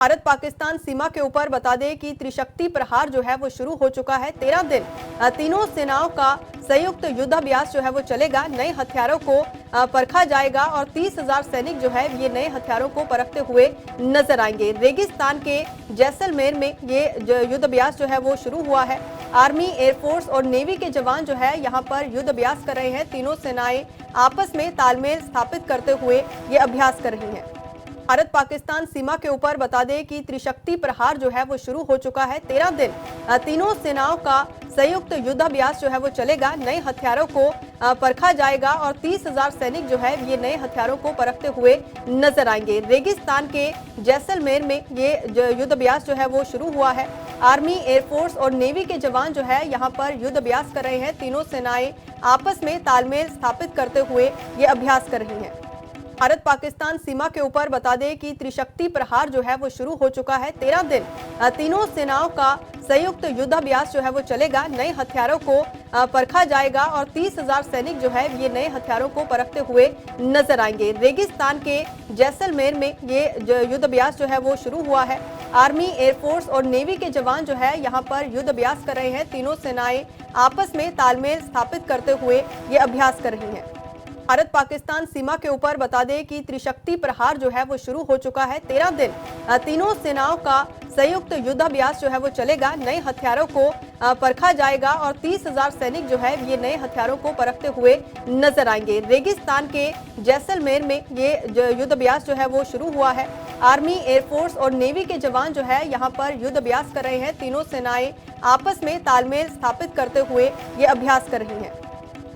भारत पाकिस्तान सीमा के ऊपर बता दें कि त्रिशक्ति प्रहार जो है वो शुरू हो चुका है। 13 दिन तीनों सेनाओं का संयुक्त युद्धाभ्यास जो है वो चलेगा। नए हथियारों को परखा जाएगा और 30,000 सैनिक जो है ये नए हथियारों को परखते हुए नजर आएंगे। रेगिस्तान के जैसलमेर में ये युद्धाभ्यास जो है वो शुरू हुआ है। आर्मी, एयरफोर्स और नेवी के जवान जो है यहाँ पर युद्धाभ्यास कर रहे हैं। तीनों सेनाएं आपस में तालमेल स्थापित करते हुए ये अभ्यास कर रही हैं। भारत पाकिस्तान सीमा के ऊपर बता दें कि त्रिशक्ति प्रहार जो है वो शुरू हो चुका है। 13 दिन तीनों सेनाओं का संयुक्त युद्धाभ्यास जो है वो चलेगा। नए हथियारों को परखा जाएगा और 30,000 सैनिक जो है ये नए हथियारों को परखते हुए नजर आएंगे। रेगिस्तान के जैसलमेर में ये युद्धाभ्यास जो है वो शुरू हुआ है। आर्मी, एयरफोर्स और नेवी के जवान जो है यहाँ पर युद्धाभ्यास कर रहे हैं। तीनों सेनाएं आपस में तालमेल स्थापित करते हुए ये अभ्यास कर रही हैं। भारत पाकिस्तान सीमा के ऊपर बता दें कि त्रिशक्ति प्रहार जो है वो शुरू हो चुका है। 13 दिन तीनों सेनाओं का संयुक्त युद्धाभ्यास जो है वो चलेगा। नए हथियारों को परखा जाएगा और 30,000 सैनिक जो है ये नए हथियारों को परखते हुए नजर आएंगे। रेगिस्तान के जैसलमेर में ये युद्धाभ्यास जो है वो शुरू हुआ है। आर्मी, एयरफोर्स और नेवी के जवान जो है यहाँ पर युद्धाभ्यास कर रहे हैं। तीनों सेनाएं आपस में तालमेल स्थापित करते हुए ये अभ्यास कर रही हैं। भारत पाकिस्तान सीमा के ऊपर बता दें कि त्रिशक्ति प्रहार जो है वो शुरू हो चुका है। 13 दिन तीनों सेनाओं का संयुक्त युद्धाभ्यास जो है वो चलेगा। नए हथियारों को परखा जाएगा और 30,000 सैनिक जो है ये नए हथियारों को परखते हुए नजर आएंगे। रेगिस्तान के जैसलमेर में ये युद्धाभ्यास जो है वो शुरू हुआ है। आर्मी, एयरफोर्स और नेवी के जवान जो है यहाँ पर युद्धाभ्यास कर रहे हैं। तीनों सेनाएं आपस में तालमेल स्थापित करते हुए ये अभ्यास कर रही हैं। भारत पाकिस्तान सीमा के ऊपर बता दें कि त्रिशक्ति प्रहार जो है वो शुरू हो चुका है। 13 दिन तीनों सेनाओं का संयुक्त युद्धाभ्यास जो है वो चलेगा। नए हथियारों को परखा जाएगा और 30,000 सैनिक जो है ये नए हथियारों को परखते हुए नजर आएंगे। रेगिस्तान के जैसलमेर में ये युद्धाभ्यास जो है वो शुरू हुआ है। आर्मी, एयरफोर्स और नेवी के जवान जो है यहाँ पर युद्धाभ्यास कर रहे हैं। तीनों सेनाएं आपस में तालमेल स्थापित करते हुए ये अभ्यास कर रही हैं।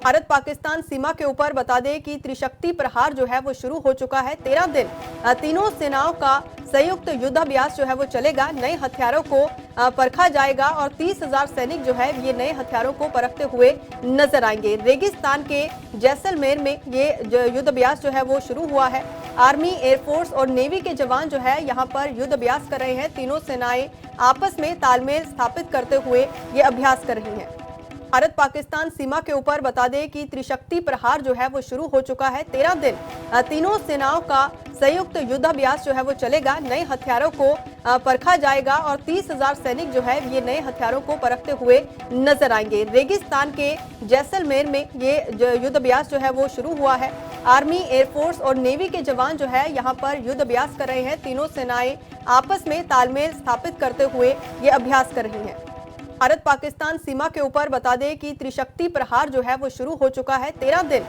भारत पाकिस्तान सीमा के ऊपर बता दें कि त्रिशक्ति प्रहार जो है वो शुरू हो चुका है। 13 दिन तीनों सेनाओं का संयुक्त युद्धाभ्यास जो है वो चलेगा। नए हथियारों को परखा जाएगा और 30,000 सैनिक जो है ये नए हथियारों को परखते हुए नजर आएंगे। रेगिस्तान के जैसलमेर में ये युद्धाभ्यास जो है वो शुरू हुआ है। आर्मी, एयरफोर्स और नेवी के जवान जो है यहाँ पर युद्धाभ्यास कर रहे हैं। तीनों सेनाएं आपस में तालमेल स्थापित करते हुए ये अभ्यास कर रही हैं। भारत पाकिस्तान सीमा के ऊपर बता दें कि त्रिशक्ति प्रहार जो है वो शुरू हो चुका है। 13 दिन तीनों सेनाओं का संयुक्त युद्धाभ्यास जो है वो चलेगा। नए हथियारों को परखा जाएगा और 30,000 सैनिक जो है ये नए हथियारों को परखते हुए नजर आएंगे। रेगिस्तान के जैसलमेर में ये युद्धाभ्यास जो है वो शुरू हुआ है। आर्मी, एयरफोर्स और नेवी के जवान जो है यहाँ पर युद्धाभ्यास कर रहे हैं। तीनों सेनाएं आपस में तालमेल स्थापित करते हुए ये अभ्यास कर रही हैं। भारत पाकिस्तान सीमा के ऊपर बता दें कि 13 दिन भारत पाकिस्तान सीमा के ऊपर बता दें कि त्रिशक्ति प्रहार जो है वो शुरू हो चुका है। 13 दिन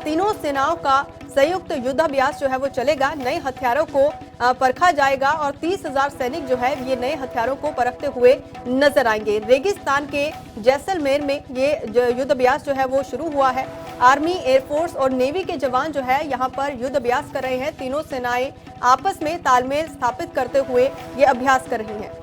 तीनों सेनाओं का संयुक्त युद्धाभ्यास जो है वो चलेगा। नए हथियारों को परखा जाएगा और 30,000 सैनिक जो है ये नए हथियारों को परखते हुए नजर आएंगे। रेगिस्तान के जैसलमेर में ये युद्धाभ्यास जो है वो शुरू हुआ है। आर्मी, एयरफोर्स और नेवी के जवान जो है यहाँ पर युद्धाभ्यास कर रहे हैं। तीनों सेनाएं आपस में तालमेल स्थापित करते हुए ये अभ्यास कर रही हैं।